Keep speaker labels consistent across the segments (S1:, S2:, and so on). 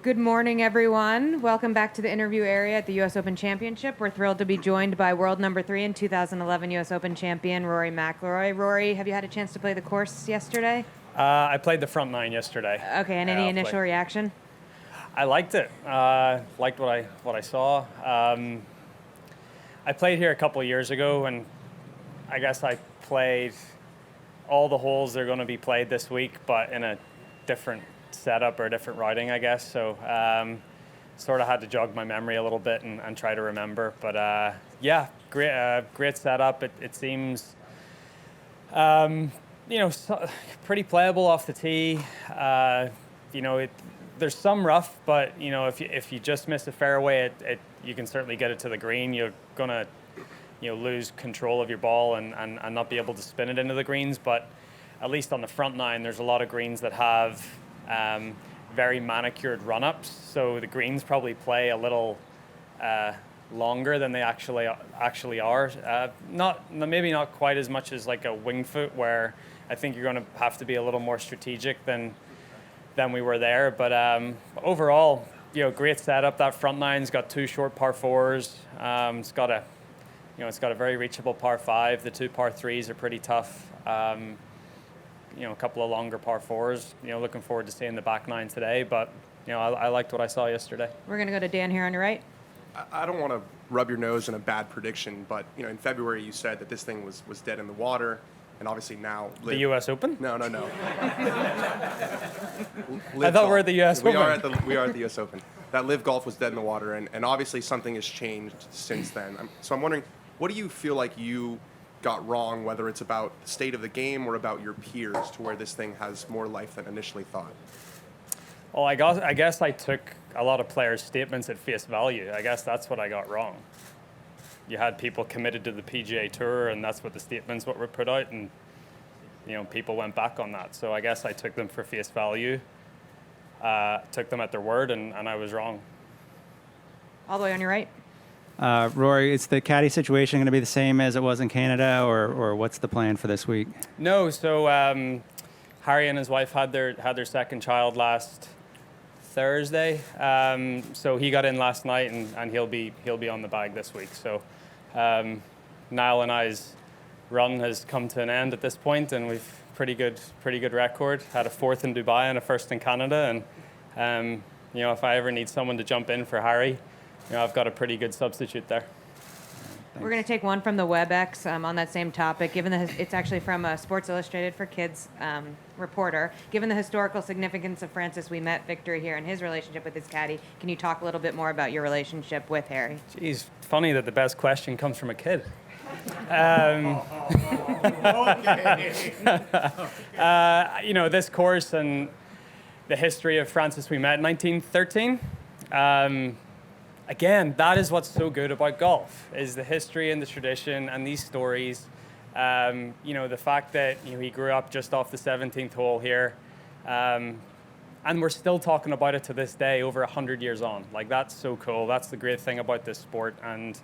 S1: Good morning, everyone. Welcome back to the interview area at the US Open Championship. We're thrilled to be joined by world number 3 and 2011 US Open champion, Rory McIlroy. Rory, have you had a chance to play the course yesterday?
S2: I played the front 9 yesterday.
S1: Okay, and any initial reaction?
S2: I liked it. Liked what I saw. I played here a couple of years ago, and I guess I played all the holes that are going to be played this week, but in a different setup or different routing, I guess. So sort of had to jog my memory a little bit and try to remember. But yeah, great setup. It seems pretty playable off the tee. There's some rough, but if you just miss a fairway, you can certainly get it to the green. You're gonna lose control of your ball and not be able to spin it into the greens. But at least on the front 9, there's a lot of greens that have very manicured run-ups, so the greens probably play a little longer than they actually are. Maybe not quite as much as like a winged foot, where I think you're going to have to be a little more strategic than we were there. But overall, great setup. That front 9's got 2 short par 4s. It's got a very reachable par 5. The 2 par 3s are pretty tough. A couple of longer par 4s. Looking forward to seeing the back 9 today. But I liked what I saw yesterday.
S1: We're going to go to Dan here on your right.
S3: I don't want to rub your nose in a bad prediction, but in February you said that this thing was dead in the water, and obviously now
S2: the U.S. Open?
S3: No.
S2: I thought we're at the U.S. Open.
S3: We are at the U.S. Open. That Live Golf was dead in the water, and obviously something has changed since then. So I'm wondering, what do you feel like you got wrong, whether it's about the state of the game or about your peers, to where this thing has more life than initially thought?
S2: Well, I guess I took a lot of players' statements at face value. I guess that's what I got wrong. You had people committed to the PGA Tour, and that's what the statements were put out, and people went back on that. So I guess I took them for face value, took them at their word, and I was wrong.
S1: All the way on your right.
S4: Rory, is the caddy situation going to be the same as it was in Canada, or what's the plan for this week?
S2: No, so Harry and his wife had their second child last Thursday. So he got in last night, and he'll be on the bag this week. So Niall and I's run has come to an end at this point, and we've pretty good record. Had a 4th in Dubai and a 1st in Canada, and if I ever need someone to jump in for Harry, I've got a pretty good substitute there.
S1: Thanks. We're going to take one from the WebEx on that same topic. It's actually from Sports Illustrated for Kids reporter. Given the historical significance of Francis Ouimet victory here and his relationship with his caddy, can you talk a little bit more about your relationship with Harry?
S2: Geez, funny that the best question comes from a kid. This course and the history of Francis Ouimet, 1913. Again, that is what's so good about golf, is the history and the tradition and these stories. The fact that he grew up just off the 17th hole here, and we're still talking about it to this day, over 100 years on. Like, that's so cool. That's the great thing about this sport. And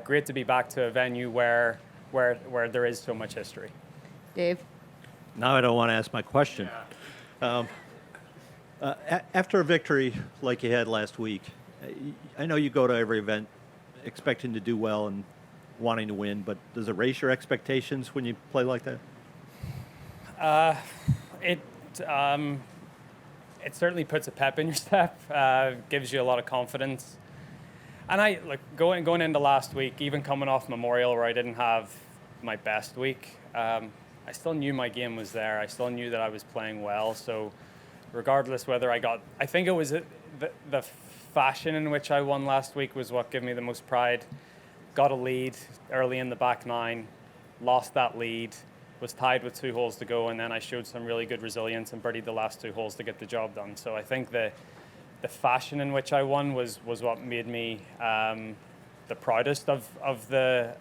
S2: great to be back to a venue where there is so much history.
S1: Dave?
S5: Now I don't want to ask my question. Yeah. After a victory like you had last week, I know you go to every event expecting to do well and wanting to win, but does it raise your expectations when you play like that?
S2: It certainly puts a pep in your step, gives you a lot of confidence. And going into last week, even coming off Memorial where I didn't have my best week, I still knew my game was there. I still knew that I was playing well. So regardless whether I think it was the fashion in which I won last week was what gave me the most pride. Got a lead early in the back 9, lost that lead, was tied with 2 holes to go, and then I showed some really good resilience and birdied the last 2 holes to get the job done. So I think the fashion in which I won was what made me the proudest of the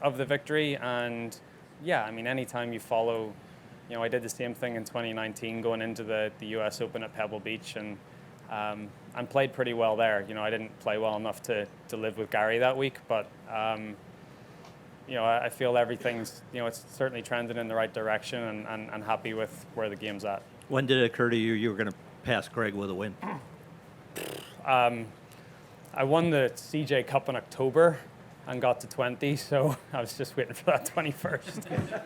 S2: victory. And anytime you follow. I did the same thing in 2019 going into the US Open at Pebble Beach, and played pretty well there. I didn't play well enough to live with Gary that week, but I feel everything's, it's certainly trending in the right direction, and happy with where the game's at.
S5: When did it occur to you you were going to pass Greg with a win?
S2: I won the CJ Cup in October and got to 20, so I was just waiting for that 21st.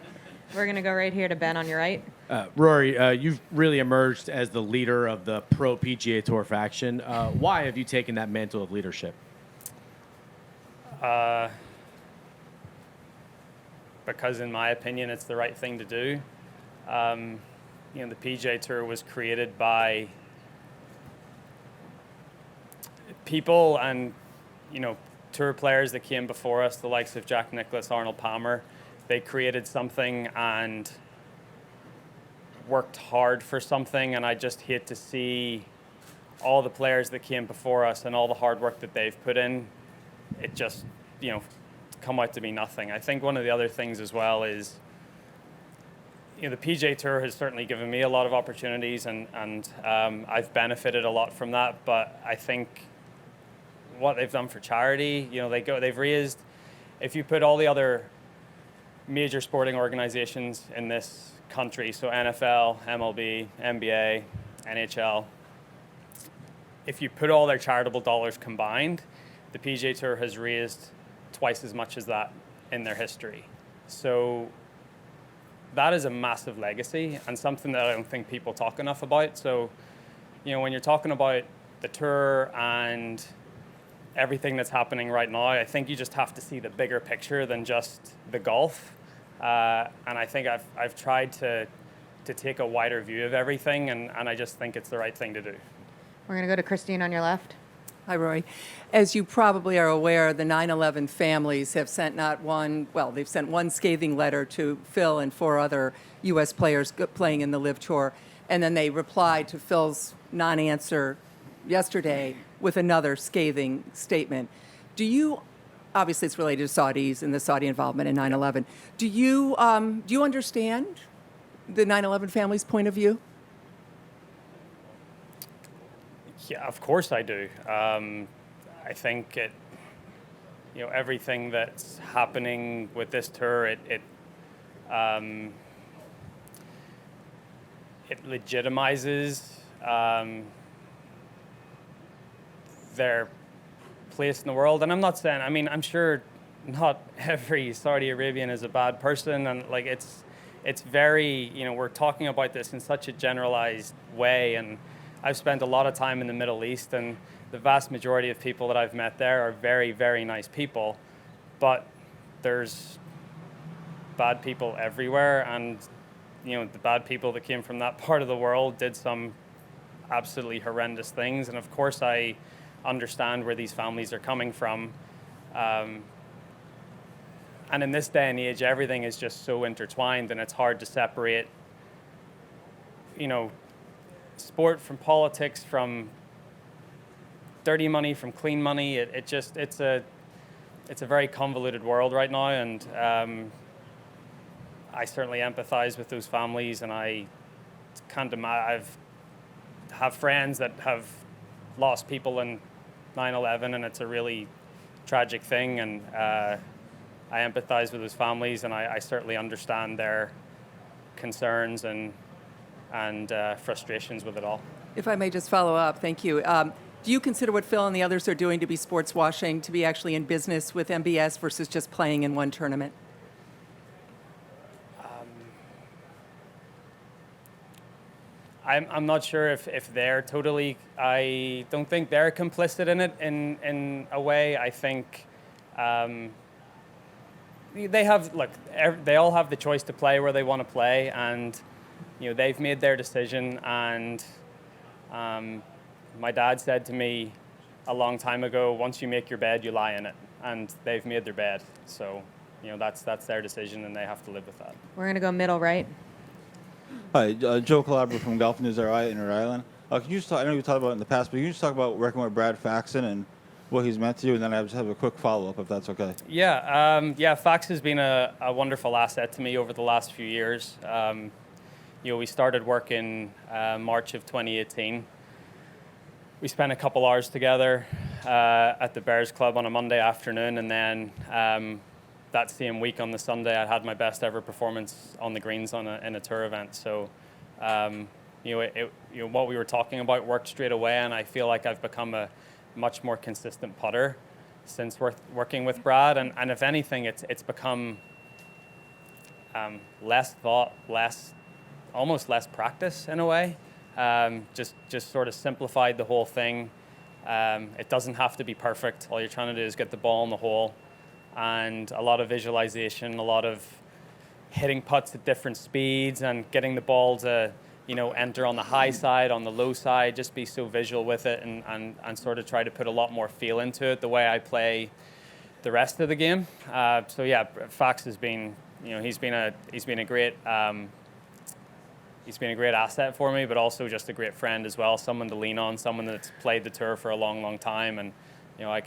S1: We're going to go right here to Ben on your right.
S6: Rory, you've really emerged as the leader of the pro PGA Tour faction. Why have you taken that mantle of leadership?
S2: Because in my opinion, it's the right thing to do. The PGA Tour was created by people and, tour players that came before us, the likes of Jack Nicklaus, Arnold Palmer. They created something and worked hard for something, and I just hate to see all the players that came before us and all the hard work that they've put in, it just, come out to be nothing. I think one of the other things as well is, the PGA Tour has certainly given me a lot of opportunities, and I've benefited a lot from that. But I think what they've done for charity, they've raised. If you put all the other major sporting organizations in this country, so NFL, MLB, NBA, NHL, if you put all their charitable dollars combined, the PGA Tour has raised twice as much as that in their history. So that is a massive legacy and something that I don't think people talk enough about. So, when you're talking about the tour and everything that's happening right now, I think you just have to see the bigger picture than just the golf. And I think I've tried to take a wider view of everything, and I just think it's the right thing to do.
S1: We're going to go to Christine on your left.
S7: Hi, Rory. As you probably are aware, the 9/11 families have sent they've sent one scathing letter to Phil and 4 other U.S. players playing in the LIV Tour, and then they replied to Phil's non-answer yesterday with another scathing statement. Obviously it's related to Saudis and the Saudi involvement in 9/11. Do you understand the 9/11 family's point of view?
S2: Yeah, of course I do. I think everything that's happening with this tour, it legitimizes their place in the world. And I'm not saying, I'm sure not every Saudi Arabian is a bad person, and it's very, we're talking about this in such a generalized way, and I've spent a lot of time in the Middle East, and the vast majority of people that I've met there are very, very nice people, but there's bad people everywhere, and the bad people that came from that part of the world did some absolutely horrendous things, and of course I understand where these families are coming from. And in this day and age, everything is just so intertwined, and it's hard to separate, sport from politics, from dirty money from clean money. It's a very convoluted world right now, and I certainly empathize with those families, and I can't imagine. I have friends that have lost people in 9/11, and it's a really tragic thing, and I empathize with those families, and I certainly understand their concerns and frustrations with it all.
S7: If I may just follow up, thank you. Do you consider what Phil and the others are doing to be sports washing, to be actually in business with MBS versus just playing in one tournament?
S2: I'm not sure if they're totally. I don't think they're complicit in it in a way. I think they have. Look, they all have the choice to play where they want to play, and they've made their decision. And my dad said to me a long time ago, "Once you make your bed, you lie in it." And they've made their bed, so that's their decision, and they have to live with that.
S1: We're going to go middle right.
S8: Hi, Joe Calabro from Golf News RI in Rhode Island. Can you just talk, I know you talked about it in the past, but can you just talk about working with Brad Faxon and what he's meant to you, and then I just have a quick follow-up, if that's okay.
S2: Yeah, Fax has been a wonderful asset to me over the last few years. We started work in March of 2018. We spent a couple hours together at the Bears Club on a Monday afternoon, and then that same week on the Sunday, I had my best ever performance on the greens in a tour event. So what we were talking about worked straight away, and I feel like I've become a much more consistent putter since working with Brad. And if anything, it's become less thought, almost less practice in a way. Just sort of simplified the whole thing. It doesn't have to be perfect. All you're trying to do is get the ball in the hole, and a lot of visualization, a lot of hitting putts at different speeds and getting the ball to, enter on the high side, on the low side, just be so visual with it and sort of try to put a lot more feel into it the way I play the rest of the game. So yeah, Fax has been, he's been a great asset for me, but also just a great friend as well, someone to lean on, someone that's played the tour for a long, long time, and I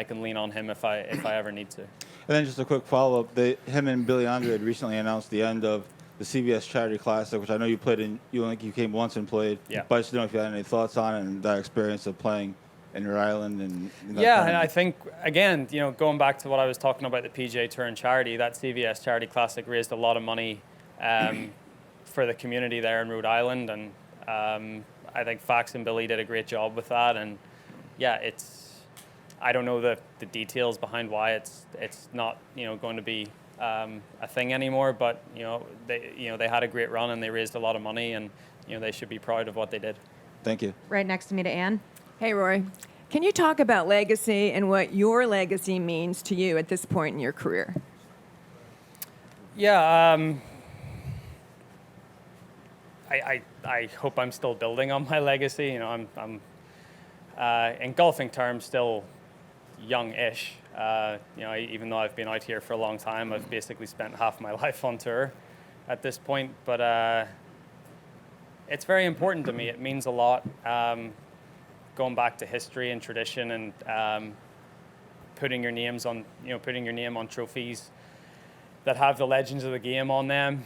S2: can lean on him if I ever need to.
S8: And then just a quick follow-up. Him and Billy Andre had recently announced the end of the CBS Charity Classic, which I know you played in. You came once and played.
S2: Yeah.
S8: But I just don't know if you had any thoughts on it and that experience of playing in your island and.
S2: Yeah, and I think again, going back to what I was talking about the PGA Tour and charity, that CBS Charity Classic raised a lot of money for the community there in Rhode Island, and I think Fax and Billy did a great job with that. And yeah, I don't know the details behind why it's not going to be a thing anymore, but they had a great run and they raised a lot of money, and they should be proud of what they did.
S8: Thank you.
S1: Right next to me to Anne.
S9: Hey, Rory. Can you talk about legacy and what your legacy means to you at this point in your career?
S2: Yeah, I hope I'm still building on my legacy. I'm in golfing terms still young-ish. Even though I've been out here for a long time, I've basically spent half my life on tour at this point. But it's very important to me. It means a lot. Going back to history and tradition, and putting your name on trophies that have the legends of the game on them.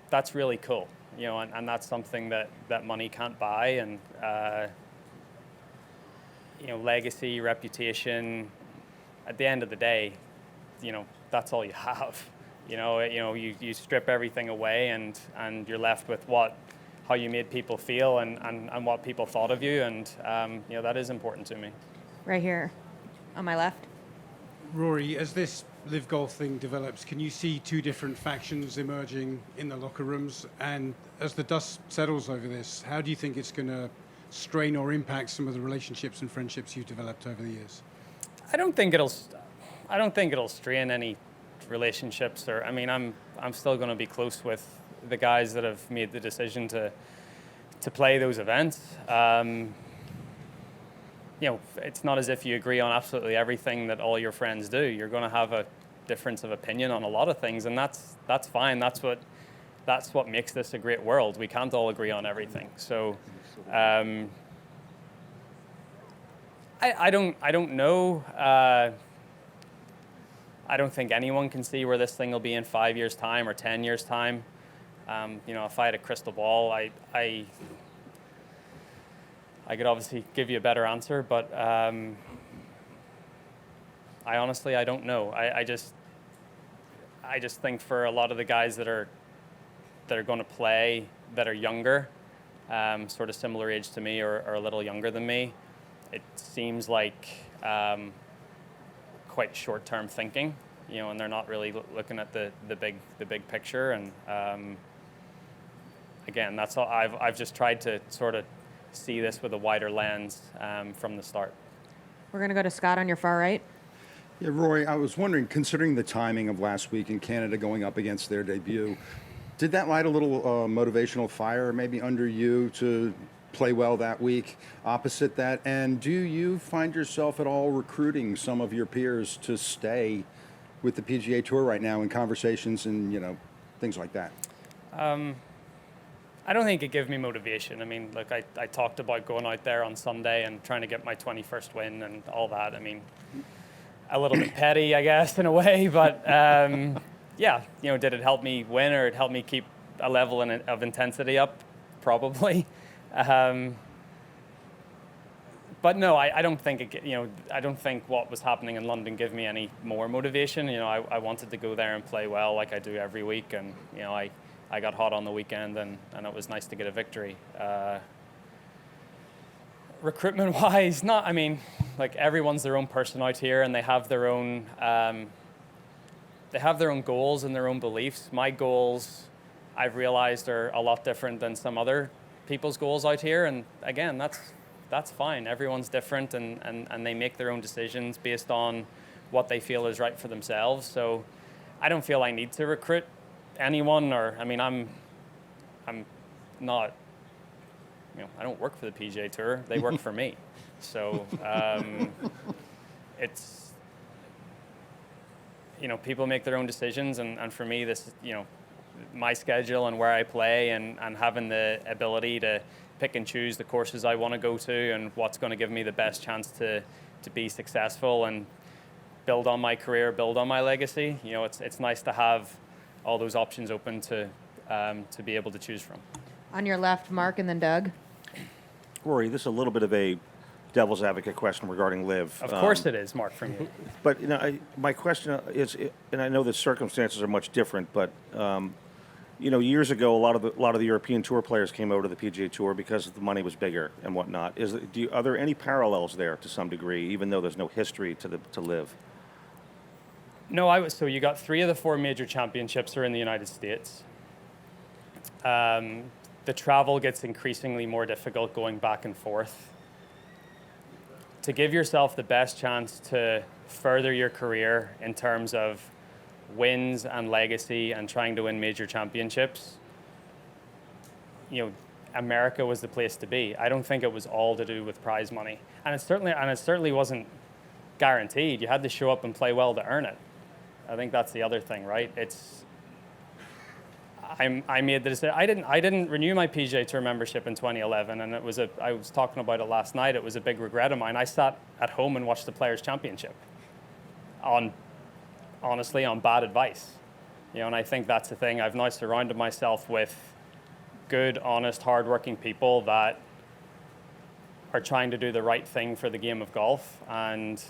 S2: That's really cool. And that's something that money can't buy. And legacy, reputation. At the end of the day, that's all you have. You strip everything away, and you're left with how you made people feel and what people thought of you, and that is important to me.
S1: Right here on my left.
S10: Rory, as this live golf thing develops, can you see two different factions emerging in the locker rooms? And as the dust settles over this, how do you think it's going to strain or impact some of the relationships and friendships you've developed over the years?
S2: I don't think it'll strain any relationships, or I'm still going to be close with the guys that have made the decision to play those events. It's not as if you agree on absolutely everything that all your friends do. You're going to have a difference of opinion on a lot of things, and that's fine. That's what makes this a great world. We can't all agree on everything. So I don't know. I don't think anyone can see where this thing will be in 5 years' time or 10 years' time. If I had a crystal ball, I could obviously give you a better answer, but I honestly don't know. I just think for a lot of the guys that are going to play that are younger, sort of similar age to me or a little younger than me, it seems like quite short-term thinking, and they're not really looking at the big picture. And again, that's all. I've just tried to sort of see this with a wider lens from the start.
S1: We're going to go to Scott on your far right.
S11: Yeah, Rory, I was wondering, considering the timing of last week in Canada going up against their debut, did that light a little motivational fire maybe under you to play well that week opposite that? And do you find yourself at all recruiting some of your peers to stay with the PGA Tour right now in conversations and, things like that?
S2: I don't think it gave me motivation. Look, I talked about going out there on Sunday and trying to get my 21st win and all that. A little bit petty, I guess, in a way, but yeah, did it help me win or it helped me keep a level of intensity up? Probably. But no, I don't think I don't think what was happening in London gave me any more motivation. I wanted to go there and play well like I do every week, and I I got hot on the weekend, and it was nice to get a victory. Recruitment-wise, I mean, like, everyone's their own person out here, and they have their own goals and their own beliefs. My goals, I've realized, are a lot different than some other people's goals out here, and again, that's fine. Everyone's different, and they make their own decisions based on what they feel is right for themselves. So I don't feel I need to recruit anyone, or, I mean, I'm not, I don't work for the PGA Tour. They work for me. So it's, people make their own decisions, and for me, this, my schedule and where I play, and having the ability to pick and choose the courses I want to go to and what's going to give me the best chance to be successful and build on my career, build on my legacy. It's nice to have all those options open to be able to choose from.
S1: On your left, Mark, and then Doug.
S12: Rory, this is a little bit of a devil's advocate question regarding LIV.
S2: Of course it is, Mark, from you.
S12: But my question is, and I know the circumstances are much different, but years ago, a lot of the European Tour players came over to the PGA Tour because the money was bigger and whatnot. Are there any parallels there to some degree, even though there's no history to LIV?
S2: No, so you got 3 of the 4 major championships are in the United States. The travel gets increasingly more difficult going back and forth. To give yourself the best chance to further your career in terms of wins and legacy and trying to win major championships, America was the place to be. I don't think it was all to do with prize money, and it certainly wasn't guaranteed. You had to show up and play well to earn it. I think that's the other thing, right? I made the decision. I didn't renew my PGA Tour membership in 2011, and I was talking about it last night. It was a big regret of mine. I sat at home and watched the Players' Championship honestly on bad advice, and I think that's the thing. I've now surrounded myself with good, honest, hardworking people that are trying to do the right thing for the game of golf, and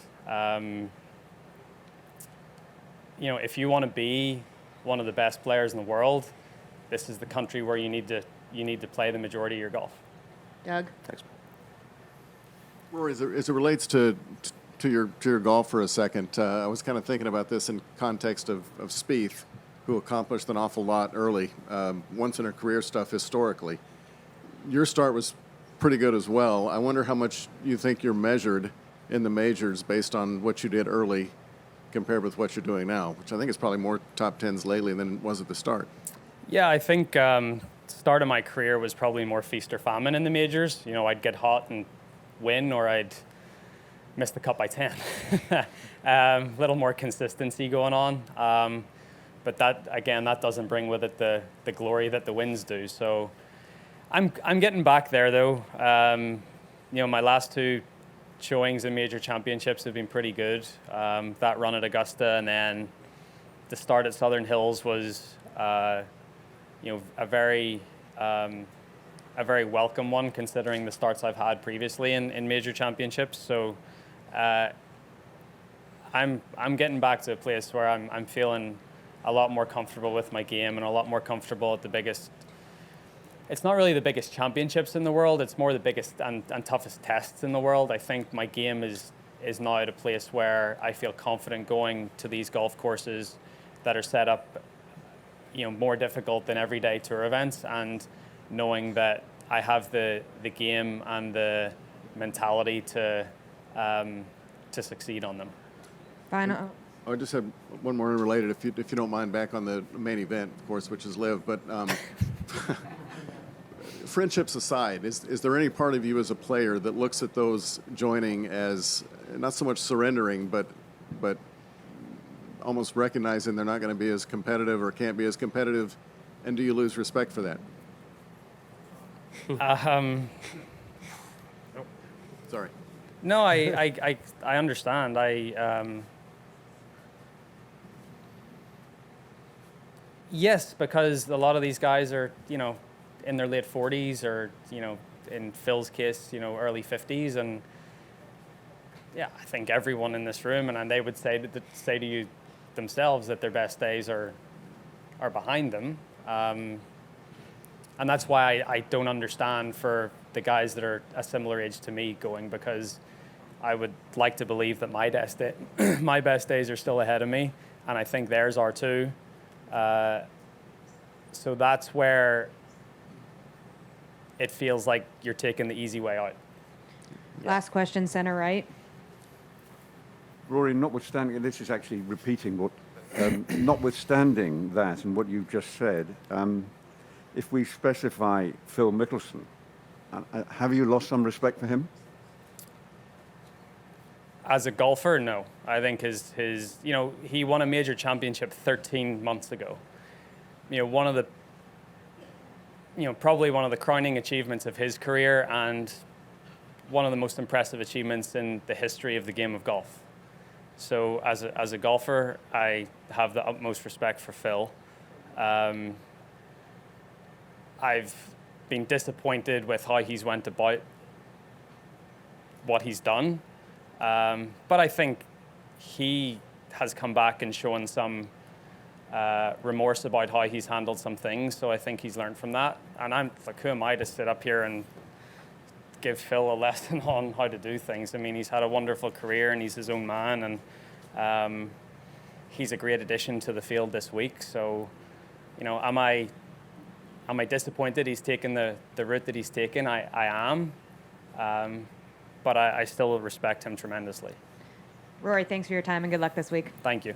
S2: if you want to be one of the best players in the world, this is the country where you need to play the majority of your golf.
S1: Doug?
S12: Thanks.
S13: Rory, as it relates to your golf for a second, I was kind of thinking about this in context of Spieth, who accomplished an awful lot early, once in her career stuff historically. Your start was pretty good as well. I wonder how much you think you're measured in the majors based on what you did early compared with what you're doing now, which I think is probably more top 10s lately than it was at the start.
S2: Yeah, I think start of my career was probably more feast or famine in the majors. I'd get hot and win, or I'd miss the cut by 10. Little more consistency going on. But that doesn't bring with it the glory that the wins do. So I'm getting back there, though. My last 2 showings in major championships have been pretty good. That run at Augusta, and then the start at Southern Hills was a very welcome one, considering the starts I've had previously in major championships. So I'm getting back to a place where I'm feeling a lot more comfortable with my game, and a lot more comfortable at the biggest. It's not really the biggest championships in the world. It's more the biggest and toughest tests in the world. I think my game is now at a place where I feel confident going to these golf courses that are set up, more difficult than everyday tour events, and knowing that I have the game and the mentality to succeed on them.
S1: Final.
S13: I just have one more unrelated, if you don't mind, back on the main event, of course, which is LIV. But friendships aside, is there any part of you as a player that looks at those joining as not so much surrendering, but almost recognizing they're not going to be as competitive or can't be as competitive, and do you lose respect for that? Sorry.
S2: No, I understand. Yes, because a lot of these guys are, in their late 40s, or, in Phil's case, early 50s, and yeah, I think everyone in this room, and they would say to you themselves that their best days are behind them. And that's why I don't understand for the guys that are a similar age to me going, because I would like to believe that my best days are still ahead of me, and I think theirs are too. So that's where it feels like you're taking the easy way out.
S1: Last question, center right.
S14: Rory, notwithstanding, and this is actually repeating what, notwithstanding that and what you've just said, if we specify Phil Mickelson, have you lost some respect for him?
S2: As a golfer, no. I think his he won a major championship 13 months ago. Probably one of the crowning achievements of his career, and one of the most impressive achievements in the history of the game of golf. So as a golfer, I have the utmost respect for Phil. I've been disappointed with how he's went about what he's done. But I think he has come back and shown some remorse about how he's handled some things. So I think he's learned from that. And I'm like, who am I to sit up here and give Phil a lesson on how to do things? I mean, he's had a wonderful career and he's his own man, and he's a great addition to the field this week. So, am I disappointed he's taken the route that he's taken? I am. But I still respect him tremendously.
S1: Rory, thanks for your time and good luck this week.
S2: Thank you.